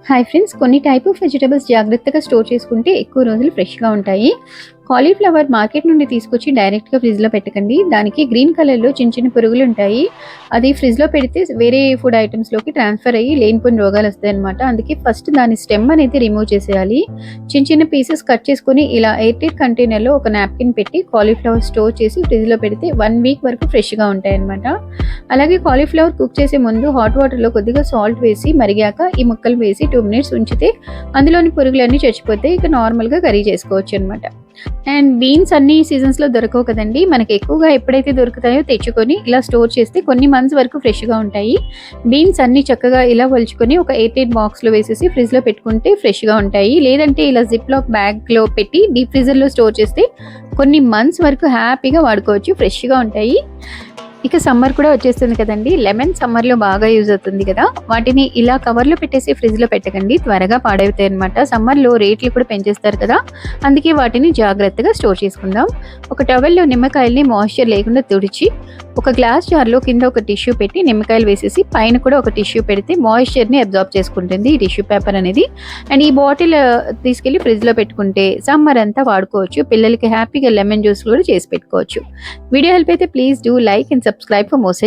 Hi friends, కొన్ని type of vegetables జాగ్రత్తగా store చేసుకుంటే ఎక్కువ రోజులు ఫ్రెష్‌గా ఉంటాయి. కాలీఫ్లవర్ మార్కెట్ నుండి తీసుకొచ్చి డైరెక్ట్‌గా ఫ్రిడ్జ్‌లో పెట్టకండి. దానికి గ్రీన్ కలర్‌లో చిన్న చిన్న పురుగులుంటాయి. అది ఫ్రిడ్జ్‌లో పెడితే వేరే ఫుడ్ ఐటెమ్స్‌లోకి ట్రాన్స్‌ఫర్ అయ్యి లేనిపోని రోగాలొస్తాయన్నమాట. అందుకే ఫస్ట్ దాని స్టెమ్ అనేది రిమూవ్ చేసేయాలి. చిన్న చిన్న పీసెస్ కట్ చేసుకొని ఇలా ఎయిర్ టైట్ కంటైనర్‌లో ఒక నాప్కిన్ పెట్టి కాలీఫ్లవర్ స్టోర్ చేసి ఫ్రిడ్జ్‌లో పెడితే 1 వీక్ వరకు ఫ్రెష్‌గా ఉంటాయన్నమాట. అలాగే కాలీఫ్లవర్ కుక్ చేసే ముందు హాట్ వాటర్‌లో కొద్దిగా సాల్ట్ వేసి మరిగాక ఈ ముక్కలు వేసి 2 మినిట్స్ ఉంచితే అందులోని పురుగులన్నీ చచ్చిపోతాయి. ఇక నార్మల్‌గా కర్రీ చేసుకోవచ్చనమాట. అండ్ బీన్స్ అన్ని సీజన్స్‌లో దొరకవు కదండీ! మనకి ఎక్కువగా ఎప్పుడైతే దొరుకుతాయో తెచ్చుకొని ఇలా స్టోర్ చేస్తే కొన్ని మంత్స్ వరకు ఫ్రెష్‌గా ఉంటాయి. బీన్స్ అన్నీ చక్కగా ఇలా ఒలుచుకొని ఒక ఎయిర్ టైట్ బాక్స్‌లో వేసేసి ఫ్రిడ్జ్‌లో పెట్టుకుంటే ఫ్రెష్‌గా ఉంటాయి. లేదంటే ఇలా జిప్‌లాక్ బ్యాగ్‌లో పెట్టి డీప్ ఫ్రీజర్‌లో స్టోర్ చేస్తే కొన్ని మంత్స్ వరకు హ్యాపీగా వాడుకోవచ్చు. ఫ్రెష్‌గా ఉంటాయి. ఇక సమ్మర్ కూడా వచ్చేస్తుంది కదండీ! లెమన్ సమ్మర్‌లో బాగా యూజ్ అవుతుంది కదా! వాటిని ఇలా కవర్‌లో పెట్టేసి ఫ్రిడ్జ్‌లో పెట్టకండి. త్వరగా పాడవుతాయన్నమాట. సమ్మర్‌లో రేట్లు కూడా పెంచేస్తారు కదా! అందుకే వాటిని జాగ్రత్తగా స్టోర్ చేసుకుందాం. ఒక టవల్‌లో నిమ్మకాయల్ని మాయిశ్చర్ లేకుండా తుడిచి, ఒక గ్లాస్ జార్‌లో కింద ఒక టిష్యూ పెట్టి నిమ్మకాయలు వేసేసి పైన కూడా ఒక టిష్యూ పెడితే మాయిశ్చర్‌ని అబ్జార్బ్ చేసుకుంటుంది ఈ టిష్యూ పేపర్ అనేది. అండ్ ఈ బాటిల్ తీసుకెళ్ళి ఫ్రిడ్జ్‌లో పెట్టుకుంటే సమ్మర్ అంతా వాడుకోవచ్చు. పిల్లలకి హ్యాపీగా లెమన్ జ్యూస్ కూడా చేసి పెట్టుకోవచ్చు. వీడియో హెల్ప్ అయితే please do like and subscribe for more such